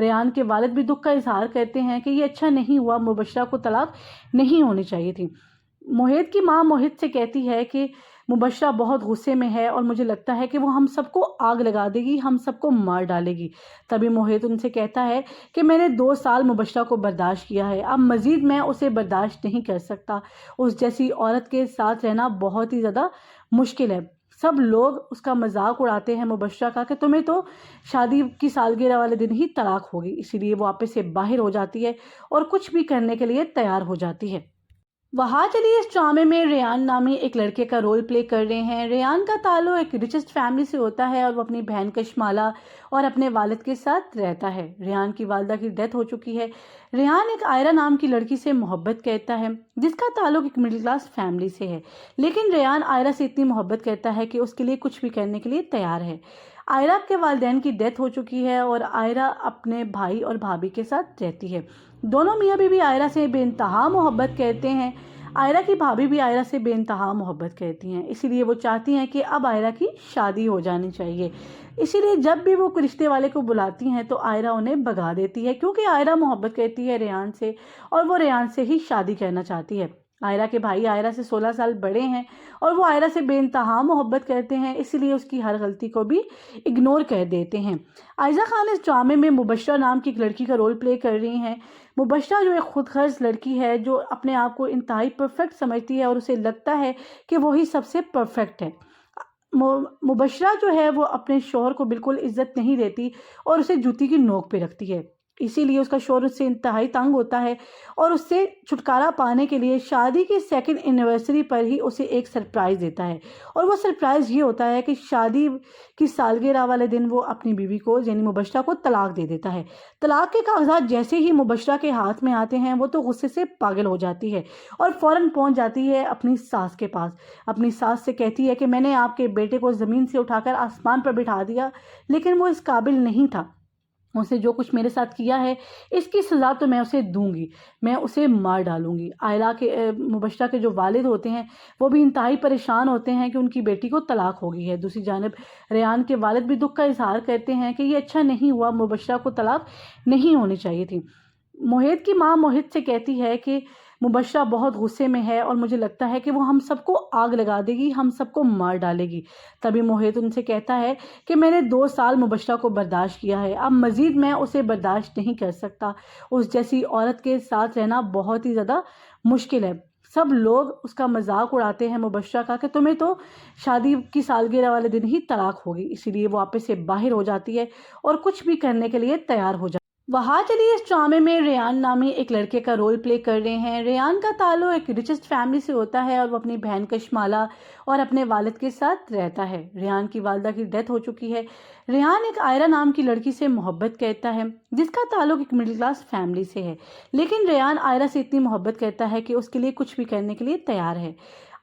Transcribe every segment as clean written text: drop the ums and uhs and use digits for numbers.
ریان کے والد بھی دکھ کا اظہار کرتے ہیں کہ یہ اچھا نہیں ہوا، مبشرہ کو طلاق نہیں ہونی چاہیے تھی۔ موہت کی ماں موہت سے کہتی ہے کہ مبشرہ بہت غصے میں ہے اور مجھے لگتا ہے کہ وہ ہم سب کو آگ لگا دے گی، ہم سب کو مار ڈالے گی۔ تبھی موہت ان سے کہتا ہے کہ میں نے 2 سال مبشرہ کو برداشت کیا ہے، اب مزید میں اسے برداشت نہیں کر سکتا۔ اس جیسی عورت کے ساتھ رہنا بہت ہی زیادہ مشکل ہے۔ سب لوگ اس کا مذاق اڑاتے ہیں مبشرہ کا کہ تمہیں تو شادی کی سالگرہ والے دن ہی طلاق ہوگی، اسی لیے وہ آپے سے باہر ہو جاتی ہے اور کچھ بھی کرنے کے لیے تیار ہو جاتی ہے۔ وہاج علی اس ڈرامے میں ریان نامی ایک لڑکے کا رول پلے کر رہے ہیں۔ ریان کا تعلق ایک ریچسٹ فیملی سے ہوتا ہے اور وہ اپنی بہن کشمالا اور اپنے والد کے ساتھ رہتا ہے۔ ریان کی والدہ کی ڈیتھ ہو چکی ہے۔ ریان ایک آئرہ نام کی لڑکی سے محبت کرتا ہے جس کا تعلق ایک مڈل کلاس فیملی سے ہے، لیکن ریان آئرہ سے اتنی محبت کرتا ہے کہ اس کے لیے کچھ بھی کرنے کے لیے تیار ہے۔ آئرہ کے والدین کی ڈیتھ ہو چکی ہے اور آئرہ اپنے بھائی اور بھابھی کے ساتھ رہتی ہے۔ دونوں میاں بیوی آئرہ سے بے انتہا محبت کرتے ہیں۔ آئرہ کی بھابھی بھی آئرہ سے بے انتہا محبت کرتی ہیں، اسی لیے وہ چاہتی ہیں کہ اب آئرہ کی شادی ہو جانی چاہیے۔ اسی لیے جب بھی وہ رشتے والے کو بلاتی ہیں تو آئرہ انہیں بھگا دیتی ہے، کیونکہ آئرہ محبت کرتی ہے ریان سے اور وہ ریان سے ہی شادی کرنا چاہتی ہے۔ آئرہ کے بھائی آئرہ سے 16 سال بڑے ہیں اور وہ آئرہ سے بے انتہا محبت کرتے ہیں، اسی لیے اس کی ہر غلطی کو بھی اگنور کر دیتے ہیں۔ عائزہ خان اس ڈرامے میں مبشرہ نام کی ایک لڑکی کا رول پلے کر رہی ہیں۔ مبشرہ جو ایک خود غرض لڑکی ہے جو اپنے آپ کو انتہائی پرفیکٹ سمجھتی ہے اور اسے لگتا ہے کہ وہی سب سے پرفیکٹ ہے۔ مبشرہ جو ہے وہ اپنے شوہر کو بالکل عزت نہیں دیتی اور اسے جوتی کی نوک پہ رکھتی ہے، اسی لیے اس کا شوہر اس سے انتہائی تنگ ہوتا ہے اور اس سے چھٹکارا پانے کے لیے شادی کی 2nd اینیورسری پر ہی اسے ایک سرپرائز دیتا ہے، اور وہ سرپرائز یہ ہوتا ہے کہ شادی کی سالگرہ والے دن وہ اپنی بیوی کو یعنی مبشرہ کو طلاق دے دیتا ہے۔ طلاق کے کاغذات جیسے ہی مبشرہ کے ہاتھ میں آتے ہیں وہ تو غصے سے پاگل ہو جاتی ہے اور فوراً پہنچ جاتی ہے اپنی ساس کے پاس۔ اپنی ساس سے کہتی ہے کہ میں نے آپ کے بیٹے کو زمین سے اٹھا کر آسمان پر بٹھا دیا، لیکن وہ اس قابل نہیں تھا، اسے جو کچھ میرے ساتھ کیا ہے اس کی سزا تو میں اسے دوں گی، میں اسے مار ڈالوں گی۔ مبشرہ کے جو والد ہوتے ہیں وہ بھی انتہائی پریشان ہوتے ہیں کہ ان کی بیٹی کو طلاق ہو گئی ہے۔ دوسری جانب ریان کے والد بھی دکھ کا اظہار کرتے ہیں کہ یہ اچھا نہیں ہوا، مبشرہ کو طلاق نہیں ہونی چاہیے تھی۔ موہت کی ماں موہت سے کہتی ہے کہ مبشرہ بہت غصے میں ہے اور مجھے لگتا ہے کہ وہ ہم سب کو آگ لگا دے گی، ہم سب کو مار ڈالے گی۔ تبھی موہت ان سے کہتا ہے کہ میں نے 2 سال مبشرہ کو برداشت کیا ہے، اب مزید میں اسے برداشت نہیں کر سکتا۔ اس جیسی عورت کے ساتھ رہنا بہت ہی زیادہ مشکل ہے۔ سب لوگ اس کا مذاق اڑاتے ہیں مبشرہ کا کہ تمہیں تو شادی کی سالگرہ والے دن ہی طلاق ہوگی، اسی لیے وہ آپے سے باہر ہو جاتی ہے اور کچھ بھی کرنے کے لیے تیار ہو جاتی ہے۔ وہاج علی اس ڈرامے میں ریان نامی ایک لڑکے کا رول پلے کر رہے ہیں۔ ریان کا تعلق ایک ریچسٹ فیملی سے ہوتا ہے اور وہ اپنی بہن کشمالا اور اپنے والد کے ساتھ رہتا ہے۔ ریان کی والدہ کی ڈیتھ ہو چکی ہے۔ ریان ایک آئرہ نام کی لڑکی سے محبت کرتا ہے جس کا تعلق ایک مڈل کلاس فیملی سے ہے، لیکن ریان آئرہ سے اتنی محبت کرتا ہے کہ اس کے لیے کچھ بھی کرنے کے لیے تیار ہے۔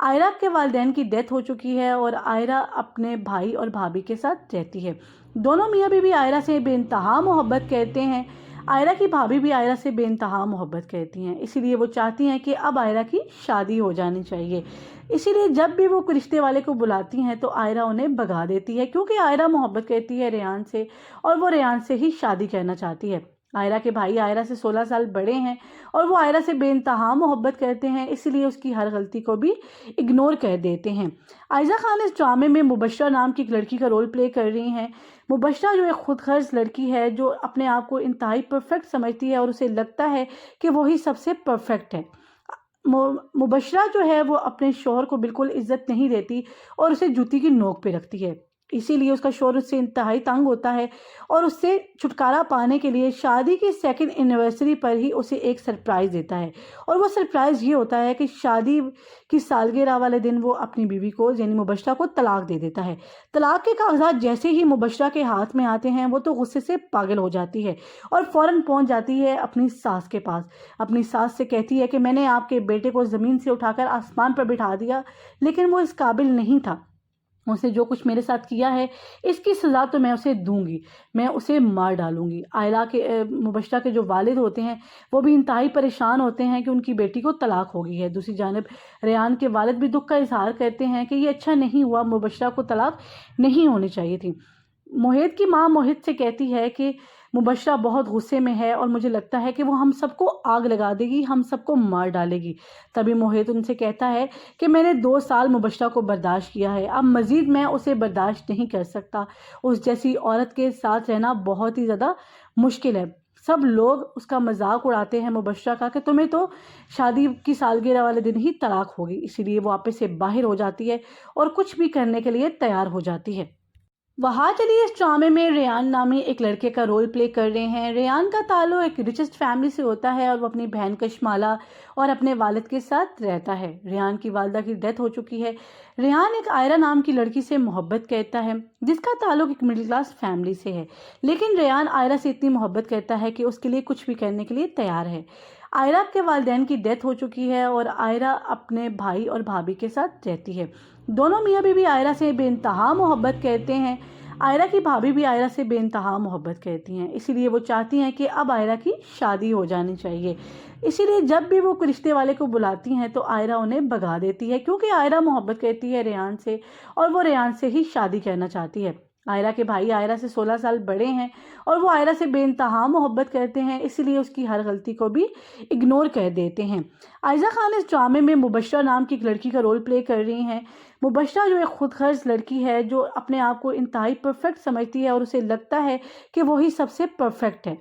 آئرہ کے والدین کی ڈیتھ ہو چکی ہے اور آئرہ اپنے بھائی اور بھابھی کے ساتھ رہتی ہے۔ دونوں میاں بیوی آئرہ سے بے انتہا محبت کرتے ہیں۔ آئرہ کی بھابھی بھی آئرہ سے بے انتہا محبت کرتی ہیں، اسی لیے وہ چاہتی ہیں کہ اب آئرہ کی شادی ہو جانی چاہیے۔ اسی لیے جب بھی وہ رشتے والے کو بلاتی ہیں تو آئرہ انہیں بھگا دیتی ہے، کیونکہ آئرہ محبت کرتی ہے ریان سے اور وہ ریان سے ہی شادی کرنا چاہتی ہے۔ آئرہ کے بھائی آئرہ سے 16 سال بڑے ہیں اور وہ آئرہ سے بے انتہا محبت کرتے ہیں، اسی لیے اس کی ہر غلطی کو بھی اگنور کر دیتے ہیں۔ عائزہ خان اس ڈرامے میں مبشرہ نام کی ایک لڑکی کا رول پلے کر رہی ہیں۔ مبشرہ جو ایک خود غرض لڑکی ہے جو اپنے آپ کو انتہائی پرفیکٹ سمجھتی ہے اور اسے لگتا ہے کہ وہی سب سے پرفیکٹ ہے۔ مبشرہ جو ہے وہ اپنے شوہر کو بالکل عزت نہیں دیتی اور اسے جوتی کی نوک پہ رکھتی ہے، اسی لیے اس کا شوہر اس سے انتہائی تنگ ہوتا ہے اور اس سے چھٹکارا پانے کے لیے شادی کی 2nd اینیورسری پر ہی اسے ایک سرپرائز دیتا ہے، اور وہ سرپرائز یہ ہوتا ہے کہ شادی کی سالگرہ والے دن وہ اپنی بیوی کو یعنی مبشرہ کو طلاق دے دیتا ہے۔ طلاق کے کاغذات جیسے ہی مبشرہ کے ہاتھ میں آتے ہیں وہ تو غصے سے پاگل ہو جاتی ہے اور فوراً پہنچ جاتی ہے اپنی ساس کے پاس۔ اپنی ساس سے کہتی ہے کہ میں نے آپ کے بیٹے کو زمین سے اٹھا کر آسمان پر بٹھا دیا، لیکن وہ اس قابل نہیں تھا، اسے جو کچھ میرے ساتھ کیا ہے اس کی سزا تو میں اسے دوں گی، میں اسے مار ڈالوں گی۔ مبشرہ کے جو والد ہوتے ہیں وہ بھی انتہائی پریشان ہوتے ہیں کہ ان کی بیٹی کو طلاق ہو گئی ہے۔ دوسری جانب ریان کے والد بھی دکھ کا اظہار کرتے ہیں کہ یہ اچھا نہیں ہوا، مبشرہ کو طلاق نہیں ہونی چاہیے تھی۔ موہت کی ماں موہت سے کہتی ہے کہ मुबशरा बहुत गुस्से में है और मुझे लगता है कि वो हम सबको आग लगा देगी, हम सबको मार डालेगी। तभी मोहित उनसे कहता है कि मैंने 2 साल मुबशरा को बर्दाश्त किया है, अब मज़ीद मैं उसे बर्दाश्त नहीं कर सकता। उस जैसी औरत के साथ रहना बहुत ही ज़्यादा मुश्किल है। सब लोग उसका मजाक उड़ाते हैं मुबशरा का कि तुम्हें तो शादी की सालगिरह वाले दिन ही तलाक होगी। इसीलिए वो वापस से बाहर हो जाती है और कुछ भी करने के लिए तैयार हो जाती है। वहाज अली इस ड्रामे में रेयान नामी एक लड़के का रोल प्ले कर रहे हैं। रेयान का ताल्लुक एक रिचेस्ट फैमिली से होता है और वो अपनी बहन कशमाला और अपने वालिद के साथ रहता है। रेयान की वालिदा की डेथ हो चुकी है। रेयान एक आयरा नाम की लड़की से मोहब्बत करता है जिसका ताल्लुक एक मिडिल क्लास फैमिली से है, लेकिन रेयान आयरा से इतनी मोहब्बत करता है कि उसके लिए कुछ भी करने के लिए तैयार है। आयरा के वालिदैन की डेथ हो चुकी है और आयरा अपने भाई और भाभी के साथ रहती है। दोनों मियाँ बीवी आयरा से बेइंतहा मोहब्बत करते हैं। आयरा की भाभी भी आयरा से बेइंतहा मोहब्बत करती हैं, इसीलिए वो चाहती हैं कि अब आयरा की शादी हो जानी चाहिए। इसीलिए जब भी वो रिश्ते वाले को बुलाती हैं तो आयरा उन्हें भगा देती है, क्योंकि आयरा मोहब्बत करती है रेयान से और वो रेयान से ही शादी करना चाहती है। आयरा के भाई आयरा से 16 साल बड़े हैं और वो आयरा से बेइंतहा मोहब्बत करते हैं, इसीलिए उसकी हर गलती को भी इग्नोर कर देते हैं। आयजा खान इस ड्रामे में मुबशरा नाम की एक लड़की का रोल प्ले कर रही हैं। मुबशरा जो एक खुदगर्ज लड़की है, जो अपने आप को इंतहाई परफेक्ट समझती है और उसे लगता है कि वही सबसे परफेक्ट है।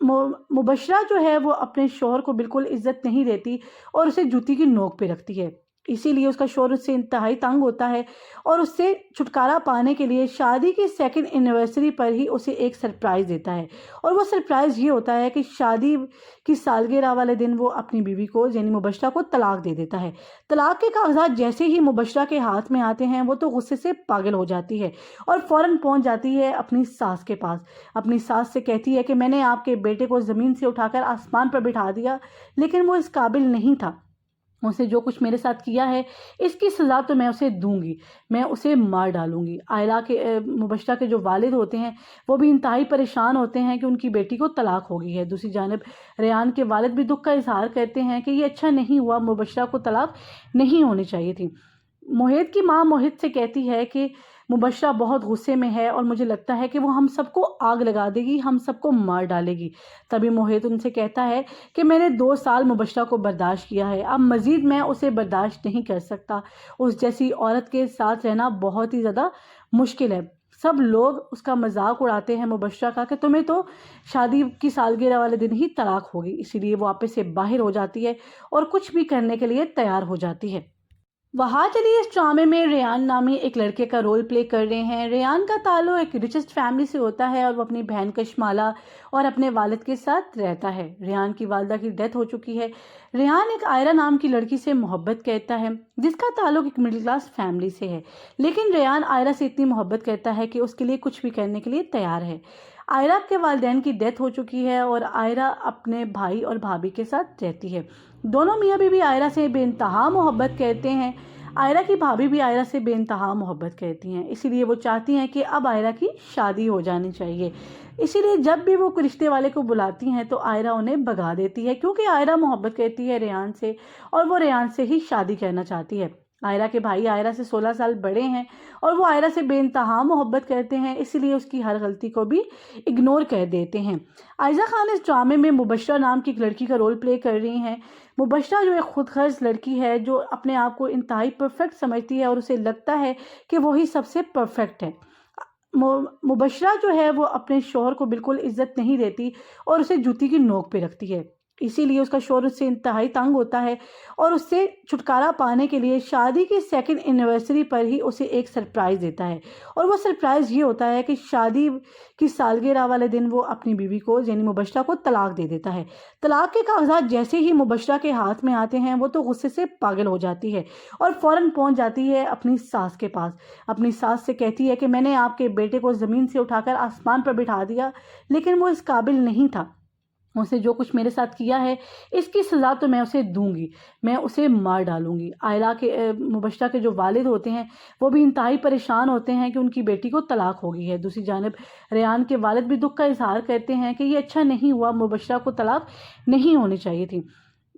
मुबशरा जो है वो अपने शौहर को बिल्कुल इज्जत नहीं देती और उसे जूती की नोक पे रखती है, इसीलिए उसका शौहर उससे इंतहाई तंग होता है और उससे छुटकारा पाने के लिए शादी की 2nd एनिवर्सरी पर ही उसे एक सरप्राइज़ देता है। और वो सरप्राइज़ ये होता है कि शादी की सालगिरह वाले दिन वो अपनी बीवी को यानी मुबशरा को तलाक दे देता है। तलाक के कागजात जैसे ही मुबशरा के हाथ में आते हैं वो तो गुस्से से पागल हो जाती है और फ़ौरन पहुंच जाती है अपनी सास के पास। अपनी सास से कहती है कि मैंने आपके बेटे को ज़मीन से उठाकर आसमान पर बिठा दिया, लेकिन वो इस काबिल नहीं था। उसने जो कुछ मेरे साथ किया है इसकी सज़ा तो मैं उसे दूंगी, मैं उसे मार डालूंगी। आयला के मुबशरा के जो वालिद होते हैं वो भी इंतहाई परेशान होते हैं कि उनकी बेटी को तलाक हो गई है। दूसरी जानिब रेयान के वालिद भी दुख का इजहार करते हैं कि ये अच्छा नहीं हुआ, मुबशरा को तलाक नहीं होनी चाहिए थी। मोहित की माँ मोहित से कहती है कि मुबशरा बहुत गुस्से में है और मुझे लगता है कि वो हम सबको आग लगा देगी, हम सबको मार डालेगी। तभी मोहित उनसे कहता है कि मैंने 2 साल मुबशरा को बर्दाश्त किया है, अब मज़ीद मैं उसे बर्दाश्त नहीं कर सकता। उस जैसी औरत के साथ रहना बहुत ही ज़्यादा मुश्किल है। सब लोग उसका मजाक उड़ाते हैं मुबशरा का कि तुम्हें तो शादी की सालगिरह वाले दिन ही तलाक होगी। इसीलिए वो वापस से बाहर हो जाती है और कुछ भी करने के लिए तैयार हो जाती है। वहाज अली इस ड्रामे में रेयान नामी एक लड़के का रोल प्ले कर रहे हैं। रेयान का ताल्लुक एक रिचेस्ट फैमिली से होता है और वो अपनी बहन कशमाला और अपने वालिद के साथ रहता है। रेयान की वालिदा की डेथ हो चुकी है। रेयान एक आयरा नाम की लड़की से मोहब्बत करता है जिसका ताल्लुक एक मिडिल क्लास फैमिली से है, लेकिन रेयान आयरा से इतनी मोहब्बत करता है कि उसके लिए कुछ भी करने के लिए तैयार है। आयरा के वालिदैन की डेथ हो चुकी है और आयरा अपने भाई और भाभी के साथ रहती है। दोनों मियाँ बीवी आयरा से बेइंतहा मोहब्बत करते हैं। आयरा की भाभी भी आयरा से बेइंतहा मोहब्बत करती हैं, इसीलिए वो चाहती हैं कि अब आयरा की शादी हो जानी चाहिए। इसीलिए जब भी वो रिश्ते वाले को बुलाती हैं तो आयरा उन्हें भगा देती है, क्योंकि आयरा मोहब्बत करती है रेयान से और वो रेयान से ही शादी करना चाहती है। आयरा के भाई आयरा से 16 साल बड़े हैं और वो आयरा से बेइंतहा मोहब्बत करते हैं, इसीलिए उसकी हर गलती को भी इग्नोर कर देते हैं। आयजा खान इस ड्रामे में मुबशरा नाम की एक लड़की का रोल प्ले कर रही हैं। मुबशरा जो एक खुदगर्ज लड़की है, जो अपने आप को इंतहाई परफेक्ट समझती है और उसे लगता है कि वही सबसे परफेक्ट है। मुबशरा जो है वो अपने शौहर को बिल्कुल इज्जत नहीं देती और उसे जूती की नोक पे रखती है, इसीलिए उसका शौहर उससे इंतहाई तंग होता है और उससे छुटकारा पाने के लिए शादी की 2nd एनिवर्सरी पर ही उसे एक सरप्राइज़ देता है। और वो सरप्राइज़ ये होता है कि शादी की सालगिरह वाले दिन वो अपनी बीवी को यानी मुबशरा को तलाक दे देता है। तलाक के कागजात जैसे ही मुबशरा के हाथ में आते हैं वो तो गुस्से से पागल हो जाती है और फ़ौरन पहुंच जाती है अपनी सास के पास। अपनी सास से कहती है कि मैंने आपके बेटे को ज़मीन से उठाकर आसमान पर बिठा दिया, लेकिन वो इस काबिल नहीं था। उसने जो कुछ मेरे साथ किया है इसकी सज़ा तो मैं उसे दूंगी, मैं उसे मार डालूंगी। आयला के मुबशरा के जो वालिद होते हैं वो भी इंतहाई परेशान होते हैं कि उनकी बेटी को तलाक हो गई है। दूसरी जानिब रेयान के वालिद भी दुख का इजहार करते हैं कि ये अच्छा नहीं हुआ, मुबशरा को तलाक नहीं होनी चाहिए थी।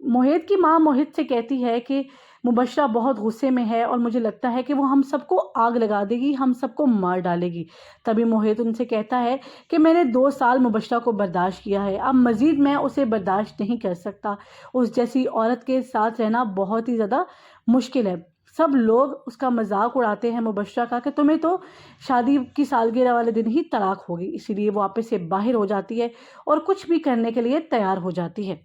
मोहित की माँ मोहित से कहती है कि मुबशरा बहुत गुस्से में है और मुझे लगता है कि वो हम सबको आग लगा देगी, हम सबको मार डालेगी। तभी मोहित उनसे कहता है कि मैंने 2 साल मुबशरा को बर्दाश्त किया है, अब मज़ीद मैं उसे बर्दाश्त नहीं कर सकता। उस जैसी औरत के साथ रहना बहुत ही ज़्यादा मुश्किल है। सब लोग उसका मजाक उड़ाते हैं मुबशरा का कि तुम्हें तो शादी की सालगिरह वाले दिन ही तलाक होगी। इसीलिए वो वापस से बाहर हो जाती है और कुछ भी करने के लिए तैयार हो जाती है।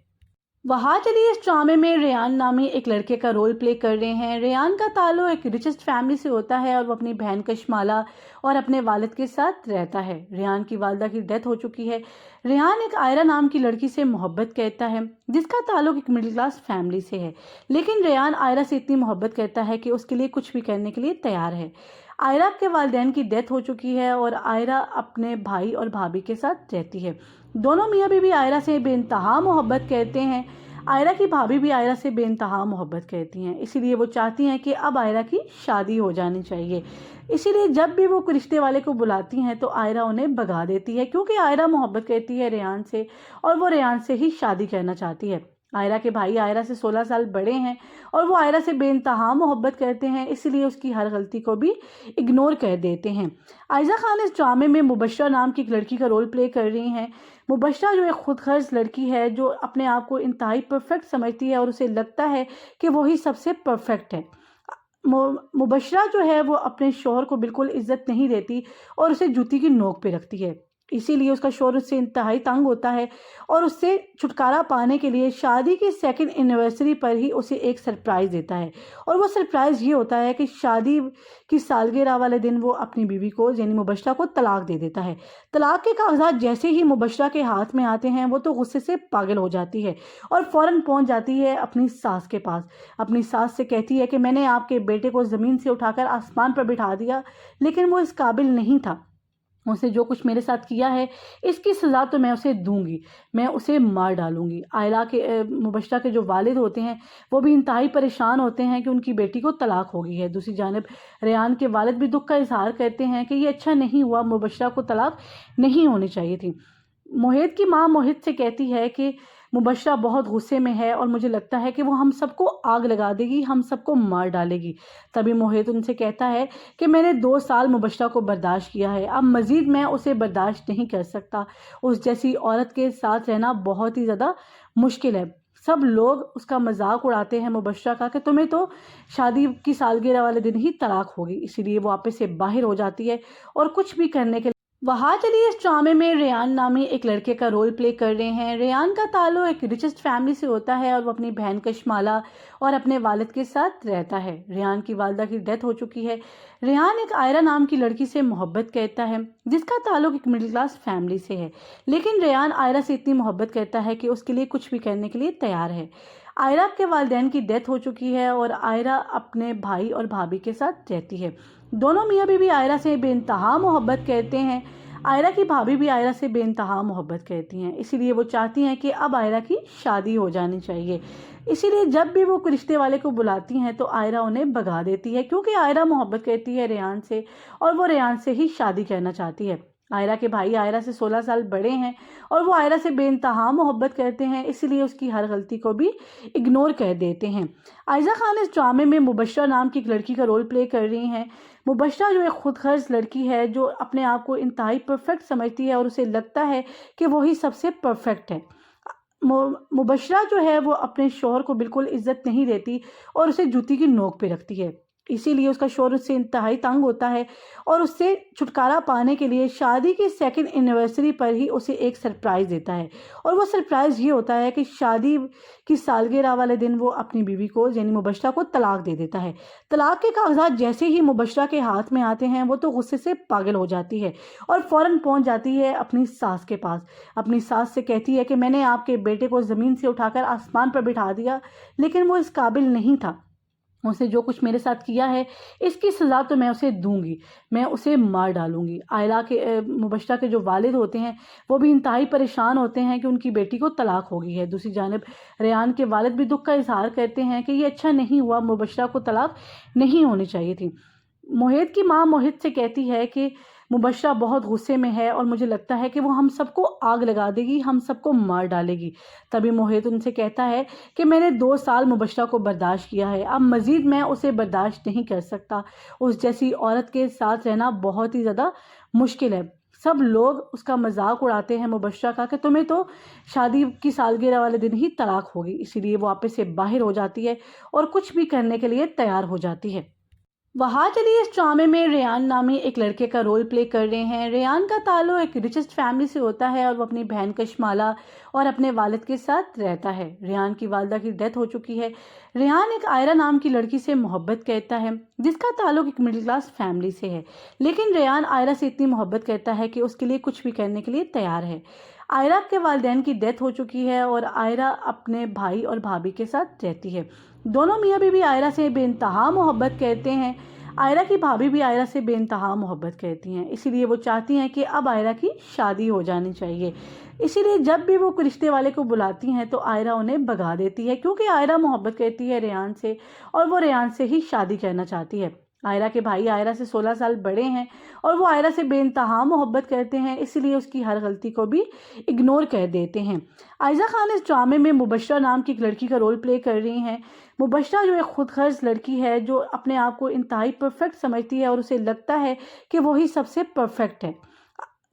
वहाँ चलिए इस ड्रामे में रेयान नामी एक लड़के का रोल प्ले कर रहे हैं। रेयान का ताल्लुक एक रिचेस्ट फैमिली से होता है और वो अपनी बहन कशमाला और अपने वालिद के साथ रहता है। रेयान की वालिदा की डेथ हो चुकी है। रेयान एक आयरा नाम की लड़की से मोहब्बत करता है जिसका ताल्लुक एक मिडिल क्लास फैमिली से है, लेकिन रेयान आयरा से इतनी मोहब्बत करता है कि उसके लिए कुछ भी करने के लिए तैयार है। आयरा के वालिदैन की डेथ हो चुकी है और आयरा अपने भाई और भाभी के साथ रहती है। दोनों मियाँ बीवी आयरा से बेइंतहा मोहब्बत करते हैं। आयरा की भाभी भी आयरा से बेइंतहा मोहब्बत करती हैं, इसीलिए वो चाहती हैं कि अब आयरा की शादी हो जानी चाहिए। इसीलिए जब भी वो रिश्ते वाले को बुलाती हैं तो आयरा उन्हें भगा देती है, क्योंकि आयरा मोहब्बत करती है रेयान से और वो रेयान से ही शादी करना चाहती है। आयरा के भाई आयरा से 16 साल बड़े हैं और वो आयरा से बेइंतहा मोहब्बत करते हैं, इसलिए उसकी हर गलती को भी इग्नोर कर देते हैं। आयजा खान इस ड्रामे में मुबशरा नाम की एक लड़की का रोल प्ले कर रही हैं। मुबशरा जो एक खुदगर्ज लड़की है, जो अपने आप को इंतहाई परफेक्ट समझती है और उसे लगता है कि वही सबसे परफेक्ट है। मुबशरा जो है वो अपने शौहर को बिल्कुल इज्जत नहीं देती और उसे जूती की नोक पे रखती है। इसीलिए उसका शौहर उससे इंतहाई तंग होता है और उससे छुटकारा पाने के लिए शादी की 2nd एनिवर्सरी पर ही उसे एक सरप्राइज़ देता है। और वो सरप्राइज़ ये होता है कि शादी की सालगिरह वाले दिन वो अपनी बीवी को यानी मुबशरा को तलाक दे देता है। तलाक के कागजात जैसे ही मुबशरा के हाथ में आते हैं वो तो गुस्से से पागल हो जाती है और फ़ौरन पहुंच जाती है अपनी सास के पास। अपनी सास से कहती है कि मैंने आपके बेटे को ज़मीन से उठाकर आसमान पर बिठा दिया, लेकिन वो इस काबिल नहीं था। उसने जो कुछ मेरे साथ किया है इसकी सज़ा तो मैं उसे दूंगी, मैं उसे मार डालूंगी। आयला के मुबशरा के जो वालिद होते हैं वो भी इंतहाई परेशान होते हैं कि उनकी बेटी को तलाक हो गई है। दूसरी जानिब रेयान के वालिद भी दुख का इजहार करते हैं कि ये अच्छा नहीं हुआ, मुबशरा को तलाक नहीं होनी चाहिए थी। मोहित की माँ मोहित से कहती है कि मुबशरा बहुत गुस्से में है और मुझे लगता है कि वो हम सबको आग लगा देगी, हम सबको मार डालेगी। तभी मोहित उनसे कहता है कि मैंने 2 साल मुबशरा को बर्दाश्त किया है, अब मज़ीद मैं उसे बर्दाश्त नहीं कर सकता। उस जैसी औरत के साथ रहना बहुत ही ज़्यादा मुश्किल है। सब लोग उसका मजाक उड़ाते हैं मुबशरा का कि तुम्हें तो शादी की सालगिरह वाले दिन ही तलाक होगी। इसीलिए वो वापस से बाहर हो जाती है और कुछ भी करने के वहाँ चलिए इस ड्रामे में रेयान नामी एक लड़के का रोल प्ले कर रहे हैं। रेयान का ताल्लुक एक रिचेस्ट फैमिली से होता है और वो अपनी बहन कशमाला और अपने वालिद के साथ रहता है। रेयान की वालिदा की डेथ हो चुकी है। रेयान एक आयरा नाम की लड़की से मोहब्बत करता है जिसका ताल्लुक एक मिडिल क्लास फैमिली से है, लेकिन रेयान आयरा से इतनी मोहब्बत करता है कि उसके लिए कुछ भी करने के लिए तैयार है। आयरा के वालिदैन की डेथ हो चुकी है और आयरा अपने भाई और भाभी के साथ रहती है। दोनों मियाँ बीवी आयरा से बेइंतहा मोहब्बत करते हैं। आयरा की भाभी भी आयरा से बेइंतहा मोहब्बत करती हैं, इसीलिए वो चाहती हैं कि अब आयरा की शादी हो जानी चाहिए। इसीलिए जब भी वो रिश्ते वाले को बुलाती हैं तो आयरा उन्हें भगा देती है, क्योंकि आयरा मोहब्बत करती है रेयान से और वो रेयान से ही शादी करना चाहती है। आयरा के भाई आयरा से 16 साल बड़े हैं और वो आयरा से बेइंतहा मोहब्बत करते हैं, इसीलिए उसकी हर गलती को भी इग्नोर कर देते हैं। आयजा खान इस ड्रामे में मुबशरा नाम की एक लड़की का रोल प्ले कर रही हैं। मुबशरा जो एक खुदगर्ज लड़की है, जो अपने आप को इंतहाई परफेक्ट समझती है और उसे लगता है कि वही सबसे परफेक्ट है। मुबशरा जो है वो अपने शौहर को बिल्कुल इज्जत नहीं देती और उसे जूती की नोक पे रखती है। इसीलिए उसका शौहर उससे इंतहाई तंग होता है और उससे छुटकारा पाने के लिए शादी की 2nd एनिवर्सरी पर ही उसे एक सरप्राइज़ देता है। और वो सरप्राइज़ ये होता है कि शादी की सालगिरह वाले दिन वो अपनी बीवी को यानी मुबशरा को तलाक दे देता है। तलाक के कागजात जैसे ही मुबशरा के हाथ में आते हैं वो तो गुस्से से पागल हो जाती है और फ़ौरन पहुंच जाती है अपनी सास के पास। अपनी सास से कहती है कि मैंने आपके बेटे को ज़मीन से उठाकर आसमान पर बिठा दिया, लेकिन वो इस काबिल नहीं था। उसने जो कुछ मेरे साथ किया है इसकी सज़ा तो मैं उसे दूंगी, मैं उसे मार डालूंगी। आयला के मुबशरा के जो वालिद होते हैं वो भी इंतहाई परेशान होते हैं कि उनकी बेटी को तलाक हो गई है। दूसरी जानिब रेयान के वालिद भी दुख का इजहार करते हैं कि ये अच्छा नहीं हुआ, मुबशरा को तलाक नहीं होनी चाहिए थी। मोहित की माँ मोहित से कहती है कि मुबशरा बहुत गुस्से में है और मुझे लगता है कि वो हम सबको आग लगा देगी, हम सबको मार डालेगी। तभी मोहित उनसे कहता है कि मैंने 2 साल मुबशरा को बर्दाश्त किया है, अब मज़ीद मैं उसे बर्दाश्त नहीं कर सकता। उस जैसी औरत के साथ रहना बहुत ही ज़्यादा मुश्किल है। सब लोग उसका मजाक उड़ाते हैं मुबशरा का कि तुम्हें तो शादी की सालगिरह वाले दिन ही तलाक होगी। इसीलिए वो वापस से बाहर हो जाती है और कुछ भी करने के लिए तैयार हो जाती है। वहाँ चलिए इस ड्रामे में रेयान नामी एक लड़के का रोल प्ले कर रहे हैं। रेयान का ताल्लुक एक रिचेस्ट फैमिली से होता है और वो अपनी बहन कशमाला और अपने वालिद के साथ रहता है। रेयान की वालिदा की डेथ हो चुकी है। रेयान एक आयरा नाम की लड़की से मोहब्बत करता है जिसका ताल्लुक एक मिडिल क्लास फैमिली से है, लेकिन रेयान आयरा से इतनी मोहब्बत करता है कि उसके लिए कुछ भी करने के लिए तैयार है। आयरा के वालिदैन की डेथ हो चुकी है और आयरा अपने भाई और भाभी के साथ रहती है। दोनों मियाँ बीवी आयरा से बेइंतहा मोहब्बत करते हैं। आयरा की भाभी भी आयरा से बेइंतहा मोहब्बत करती हैं, इसीलिए वो चाहती हैं कि अब आयरा की शादी हो जानी चाहिए। इसीलिए जब भी वो रिश्ते वाले को बुलाती हैं तो आयरा उन्हें भगा देती है, क्योंकि आयरा मोहब्बत करती है रेयान से और वो रेयान से ही शादी करना चाहती है। आयरा के भाई आयरा से 16 साल बड़े हैं और वो आयरा से बेइंतहा मोहब्बत करते हैं, इसीलिए उसकी हर गलती को भी इग्नोर कर देते हैं। आयजा खान इस ड्रामे में मुबशरा नाम की एक लड़की का रोल प्ले कर रही हैं। मुबशरा जो एक खुदगर्ज लड़की है, जो अपने आप को इंतहाई परफेक्ट समझती है और उसे लगता है कि वही सबसे परफेक्ट है।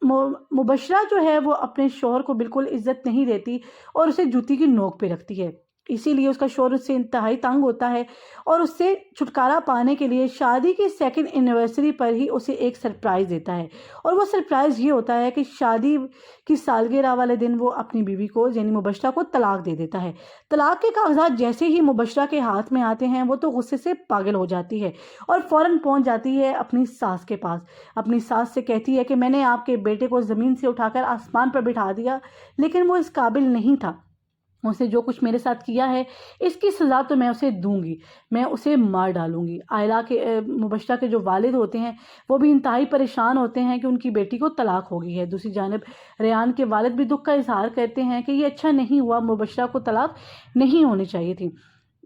मुबशरा जो है वो अपने शौहर को बिल्कुल इज्जत नहीं देती और उसे जूती की नोक पे रखती है। इसीलिए उसका शौहर उससे इंतहाई तंग होता है और उससे छुटकारा पाने के लिए शादी की 2nd एनिवर्सरी पर ही उसे एक सरप्राइज़ देता है। और वो सरप्राइज़ ये होता है कि शादी की सालगिरह वाले दिन वो अपनी बीवी को यानी मुबशरा को तलाक दे देता है। तलाक के कागजात जैसे ही मुबशरा के हाथ में आते हैं वो तो गुस्से से पागल हो जाती है और फ़ौरन पहुंच जाती है अपनी सास के पास। अपनी सास से कहती है कि मैंने आपके बेटे को ज़मीन से उठाकर आसमान पर बिठा दिया, लेकिन वो इस काबिल नहीं था। उसने जो कुछ मेरे साथ किया है इसकी सज़ा तो मैं उसे दूंगी, मैं उसे मार डालूंगी। आयला के मुबशरा के जो वालिद होते हैं वो भी इंतहाई परेशान होते हैं कि उनकी बेटी को तलाक हो गई है। दूसरी जानिब रेयान के वालिद भी दुख का इजहार करते हैं कि ये अच्छा नहीं हुआ, मुबशरा को तलाक नहीं होनी चाहिए थी।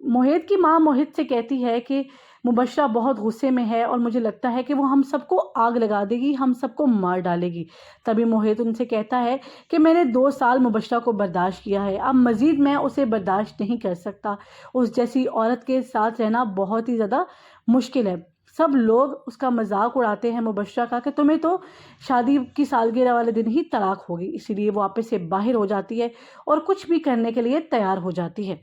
मोहित की माँ मोहित से कहती है कि मुबशरा बहुत गुस्से में है और मुझे लगता है कि वो हम सबको आग लगा देगी, हम सबको मार डालेगी। तभी मोहित उनसे कहता है कि मैंने 2 साल मुबशरा को बर्दाश्त किया है, अब मज़ीद मैं उसे बर्दाश्त नहीं कर सकता। उस जैसी औरत के साथ रहना बहुत ही ज़्यादा मुश्किल है। सब लोग उसका मजाक उड़ाते हैं मुबशरा का कि तुम्हें तो शादी की सालगिरह वाले दिन ही तलाक होगी। इसीलिए वो वापस से बाहर हो जाती है और कुछ भी करने के लिए तैयार हो जाती है।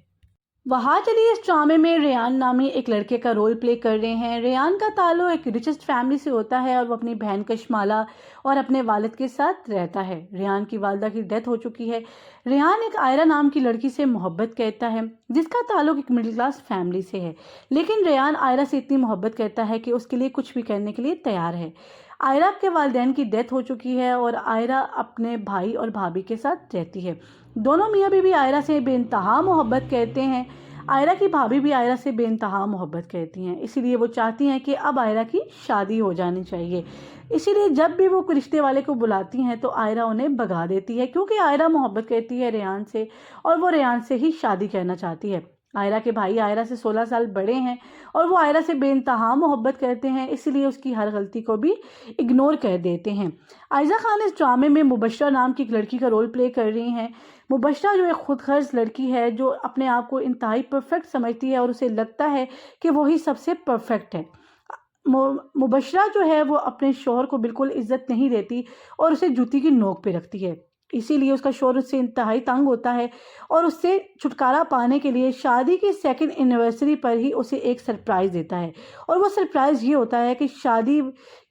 वहाँ चलिए इस ड्रामे में रेयान नामी एक लड़के का रोल प्ले कर रहे हैं। रेयान का ताल्लुक एक रिचेस्ट फैमिली से होता है और वो अपनी बहन कशमाला और अपने वालिद के साथ रहता है। रेयान की वालिदा की डेथ हो चुकी है। रेयान एक आयरा नाम की लड़की से मोहब्बत करता है जिसका ताल्लुक एक मिडिल क्लास फैमिली से है, लेकिन रेयान आयरा से इतनी मोहब्बत करता है कि उसके लिए कुछ भी करने के लिए तैयार है। आयरा के वालिदैन की डेथ हो चुकी है और आयरा अपने भाई और भाभी के साथ रहती है। दोनों मियाँ बीवी आयरा से बेइंतहा मोहब्बत करते हैं। आयरा की भाभी भी आयरा से बेइंतहा मोहब्बत करती हैं, इसीलिए वो चाहती हैं कि अब आयरा की शादी हो जानी चाहिए। इसीलिए जब भी वो रिश्ते वाले को बुलाती हैं तो आयरा उन्हें भगा देती है, क्योंकि आयरा मोहब्बत करती है रेयान से और वो रेयान से ही शादी करना चाहती है। आयरा के भाई आयरा से 16 साल बड़े हैं और वो आयरा से बेइंतहा मोहब्बत करते हैं, इसीलिए उसकी हर गलती को भी इग्नोर कर देते हैं। आयजा खान इस ड्रामे में मुबशरा नाम की एक लड़की का रोल प्ले कर रही हैं। मुबशरा जो एक खुदगर्ज लड़की है, जो अपने आप को इंतहाई परफेक्ट समझती है और उसे लगता है कि वही सबसे परफेक्ट है। मुबशरा जो है वो अपने शौहर को बिल्कुल इज्जत नहीं देती और उसे जूती की नोक पे रखती है। इसीलिए उसका शौहर उससे इंतहाई तंग होता है और उससे छुटकारा पाने के लिए शादी की 2nd एनिवर्सरी पर ही उसे एक सरप्राइज़ देता है। और वो सरप्राइज़ ये होता है कि शादी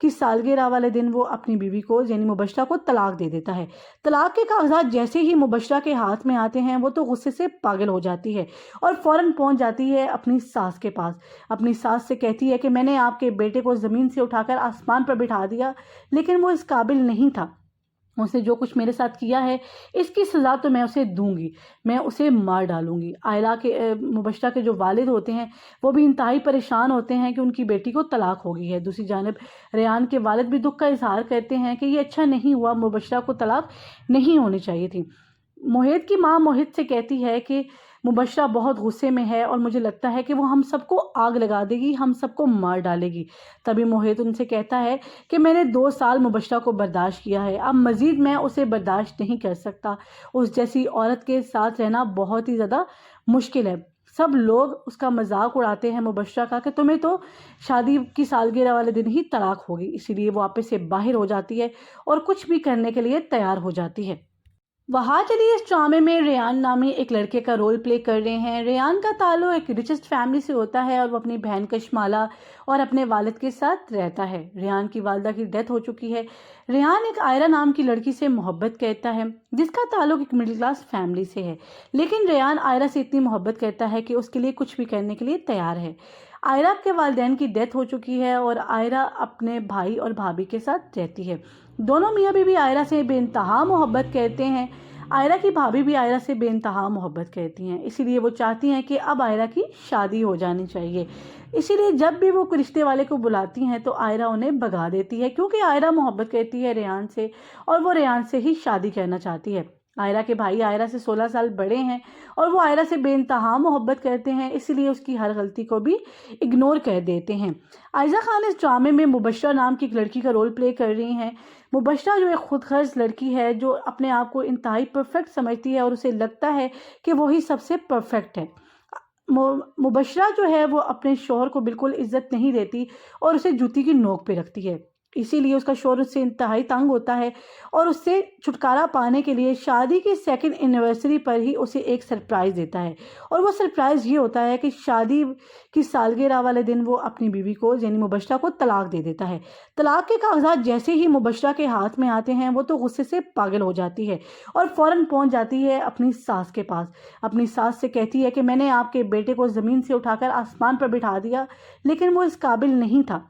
की सालगिरह वाले दिन वो अपनी बीवी को यानी मुबशरा को तलाक दे देता है। तलाक के कागजात जैसे ही मुबशरा के हाथ में आते हैं वो तो गुस्से से पागल हो जाती है और फ़ौरन पहुंच जाती है अपनी सास के पास। अपनी सास से कहती है कि मैंने आपके बेटे को ज़मीन से उठाकर आसमान पर बिठा दिया, लेकिन वो इस काबिल नहीं था। उसने जो कुछ मेरे साथ किया है इसकी सज़ा तो मैं उसे दूंगी, मैं उसे मार डालूंगी। आयला के मुबशरा के जो वालिद होते हैं वो भी इंतहाई परेशान होते हैं कि उनकी बेटी को तलाक हो गई है। दूसरी जानिब रेयान के वालिद भी दुख का इजहार करते हैं कि ये अच्छा नहीं हुआ, मुबशरा को तलाक नहीं होनी चाहिए थी। मोहित की माँ मोहित से कहती है कि मुबशरा बहुत गुस्से में है और मुझे लगता है कि वो हम सबको आग लगा देगी, हम सबको मार डालेगी। तभी मोहित उनसे कहता है कि मैंने 2 साल मुबशरा को बर्दाश्त किया है, अब मज़ीद मैं उसे बर्दाश्त नहीं कर सकता। उस जैसी औरत के साथ रहना बहुत ही ज़्यादा मुश्किल है। सब लोग उसका मजाक उड़ाते हैं मुबशरा का कि तुम्हें तो शादी की सालगिरह वाले दिन ही तलाक होगी। इसीलिए वो वापस से बाहर हो जाती है और कुछ भी करने के लिए तैयार हो जाती है। वहाँ चलिए इस ड्रामे में रेयान नामी एक लड़के का रोल प्ले कर रहे हैं। रेयान का ताल्लुक एक रिचेस्ट फैमिली से होता है और वो अपनी बहन कशमाला और अपने वालिद के साथ रहता है। रेयान की वालिदा की डेथ हो चुकी है। रेयान एक आयरा नाम की लड़की से मोहब्बत करता है जिसका ताल्लुक एक मिडिल क्लास फैमिली से है, लेकिन रेयान आयरा से इतनी मोहब्बत करता है कि उसके लिए कुछ भी करने के लिए तैयार है। आयरा के वालिदैन की डेथ हो चुकी है और आयरा अपने भाई और भाभी के साथ रहती है। दोनों मियाँ बीवी आयरा से बेइंतहा मोहब्बत करते हैं। आयरा की भाभी भी आयरा से बेइंतहा मोहब्बत करती हैं, इसीलिए वो चाहती हैं कि अब आयरा की शादी हो जानी चाहिए। इसीलिए जब भी वो रिश्ते वाले को बुलाती हैं तो आयरा उन्हें भगा देती है, क्योंकि आयरा मोहब्बत करती है रेयान से और वो रेयान से ही शादी करना चाहती है। आयरा के भाई आयरा से 16 साल बड़े हैं और वो आयरा से बेइंतहा मोहब्बत करते हैं, इसलिए उसकी हर गलती को भी इग्नोर कर देते हैं। आयजा खान इस ड्रामे में मुबशरा नाम की एक लड़की का रोल प्ले कर रही हैं। मुबशरा जो एक खुदगर्ज लड़की है, जो अपने आप को इंतहाई परफेक्ट समझती है और उसे लगता है कि वही सबसे परफेक्ट है। मुबशरा जो है वो अपने शौहर को बिल्कुल इज्जत नहीं देती और उसे जूती की नोक पे रखती है, इसीलिए उसका शौहर उससे इंतहाई तंग होता है और उससे छुटकारा पाने के लिए शादी की 2nd एनिवर्सरी पर ही उसे एक सरप्राइज़ देता है। और वो सरप्राइज़ ये होता है कि शादी की सालगिरह वाले दिन वो अपनी बीवी को यानी मुबशरा को तलाक दे देता है। तलाक के कागजात जैसे ही मुबशरा के हाथ में आते हैं वो तो गुस्से से पागल हो जाती है और फ़ौरन पहुंच जाती है अपनी सास के पास। अपनी सास से कहती है कि मैंने आपके बेटे को ज़मीन से उठाकर आसमान पर बिठा दिया, लेकिन वो इस काबिल नहीं था।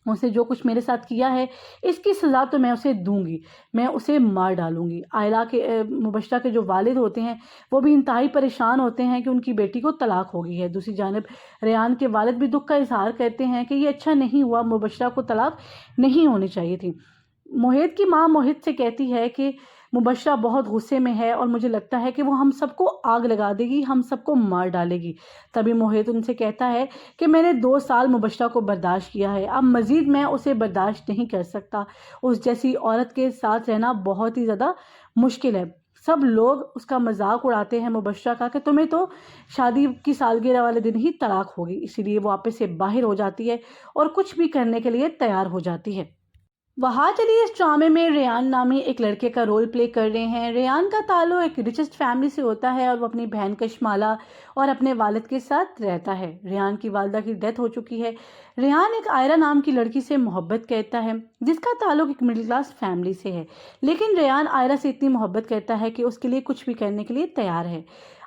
उसने जो कुछ मेरे साथ किया है इसकी सज़ा तो मैं उसे दूंगी, मैं उसे मार डालूंगी। आयला के मुबशरा के जो वालिद होते हैं वो भी इंतहाई परेशान होते हैं कि उनकी बेटी को तलाक हो गई है। दूसरी जानिब रेयान के वालिद भी दुख का इजहार करते हैं कि ये अच्छा नहीं हुआ, मुबशरा को तलाक नहीं होनी चाहिए थी। मोहित की माँ मोहित से कहती है कि मुबशरा बहुत गुस्से में है और मुझे लगता है कि वो हम सबको आग लगा देगी, हम सबको मार डालेगी। तभी मोहित उनसे कहता है कि मैंने 2 साल मुबशरा को बर्दाश्त किया है, अब मज़ीद मैं उसे बर्दाश्त नहीं कर सकता। उस जैसी औरत के साथ रहना बहुत ही ज़्यादा मुश्किल है। सब लोग उसका मजाक उड़ाते हैं मुबशरा का कि तुम्हें तो शादी की सालगिरह वाले दिन ही तलाक होगी। इसीलिए वो वापस से बाहर हो जाती है और कुछ भी करने के लिए तैयार हो जाती है। वहाँ चलिए इस ड्रामे में रेयान नामी एक लड़के का रोल प्ले कर रहे हैं। रेयान का ताल्लुक एक रिचेस्ट फैमिली से होता है और वो अपनी बहन कशमाला और अपने वालिद के साथ रहता है। रेयान की वालिदा की डेथ हो चुकी है। रेयान एक आयरा नाम की लड़की से मोहब्बत करता है जिसका ताल्लुक एक मिडिल क्लास फैमिली से है, लेकिन रेयान आयरा से इतनी मोहब्बत करता है कि उसके लिए कुछ भी करने के लिए तैयार है।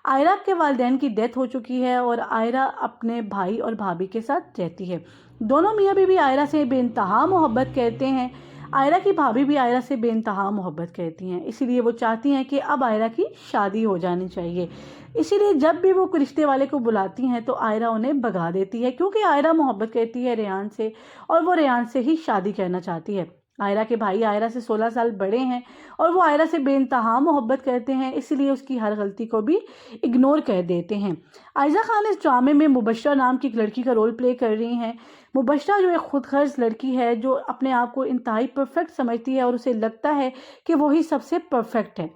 आयरा के वालिदैन की डेथ हो चुकी है और आयरा अपने भाई और भाभी के साथ रहती है। दोनों मियाँ बीवी आयरा से बेइंतहा मोहब्बत करते हैं। आयरा की भाभी भी आयरा से बेइंतहा मोहब्बत करती हैं, इसीलिए वो चाहती हैं कि अब आयरा की शादी हो जानी चाहिए। इसीलिए जब भी वो रिश्ते वाले को बुलाती हैं तो आयरा उन्हें भगा देती है, क्योंकि आयरा मोहब्बत करती है रेयान से और वो रेयान से ही शादी करना चाहती है। आयरा के भाई आयरा से 16 साल बड़े हैं और वो आयरा से बेइंतहा मोहब्बत करते हैं, इसलिए उसकी हर गलती को भी इग्नोर कर देते हैं। आयजा खान इस ड्रामे में मुबशरा नाम की एक लड़की का रोल प्ले कर रही हैं। मुबशरा जो एक खुदगर्ज लड़की है, जो अपने आप को इंतहाई परफेक्ट समझती है और उसे लगता है कि वही सबसे परफेक्ट है।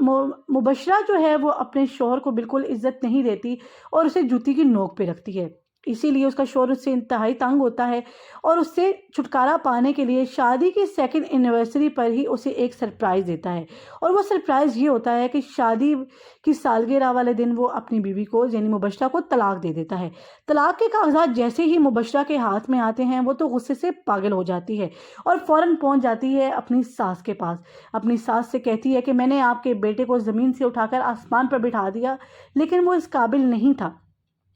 मुबशरा जो है वो अपने शौहर को बिल्कुल इज्जत नहीं देती और उसे जूती की नोक पे रखती है, इसीलिए उसका शौहर उससे इंतहाई तंग होता है और उससे छुटकारा पाने के लिए शादी की 2nd एनिवर्सरी पर ही उसे एक सरप्राइज़ देता है। और वो सरप्राइज़ ये होता है कि शादी की सालगिरह वाले दिन वो अपनी बीवी को यानी मुबशरा को तलाक दे देता है। तलाक के कागजात जैसे ही मुबशरा के हाथ में आते हैं वो तो गुस्से से पागल हो जाती है और फ़ौरन पहुंच जाती है अपनी सास के पास। अपनी सास से कहती है कि मैंने आपके बेटे को ज़मीन से उठाकर आसमान पर बिठा दिया, लेकिन वो इस काबिल नहीं था।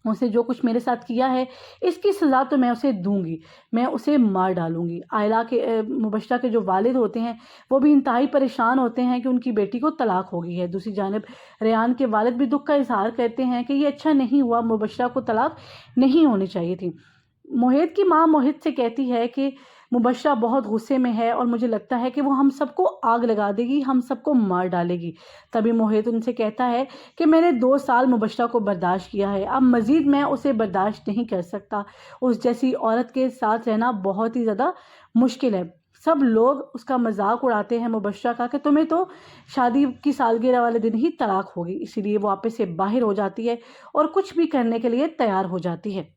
उसने जो कुछ मेरे साथ किया है इसकी सज़ा तो मैं उसे दूंगी, मैं उसे मार डालूंगी। आयला के मुबशरा के जो वालिद होते हैं वो भी इंतहाई परेशान होते हैं कि उनकी बेटी को तलाक हो गई है। दूसरी जानिब रेयान के वालिद भी दुख का इजहार करते हैं कि ये अच्छा नहीं हुआ, मुबशरा को तलाक नहीं होनी चाहिए थी। मोहित की माँ मोहित से कहती है कि मुबशरा बहुत गुस्से में है और मुझे लगता है कि वो हम सबको आग लगा देगी, हम सबको मार डालेगी। तभी मोहित उनसे कहता है कि मैंने 2 साल मुबशरा को बर्दाश्त किया है, अब मज़ीद मैं उसे बर्दाश्त नहीं कर सकता। उस जैसी औरत के साथ रहना बहुत ही ज़्यादा मुश्किल है। सब लोग उसका मजाक उड़ाते हैं मुबशरा का कि तुम्हें तो शादी की सालगिरह वाले दिन ही तलाक होगी। इसीलिए वो वापस से बाहर हो जाती है और कुछ भी करने के लिए तैयार हो जाती है।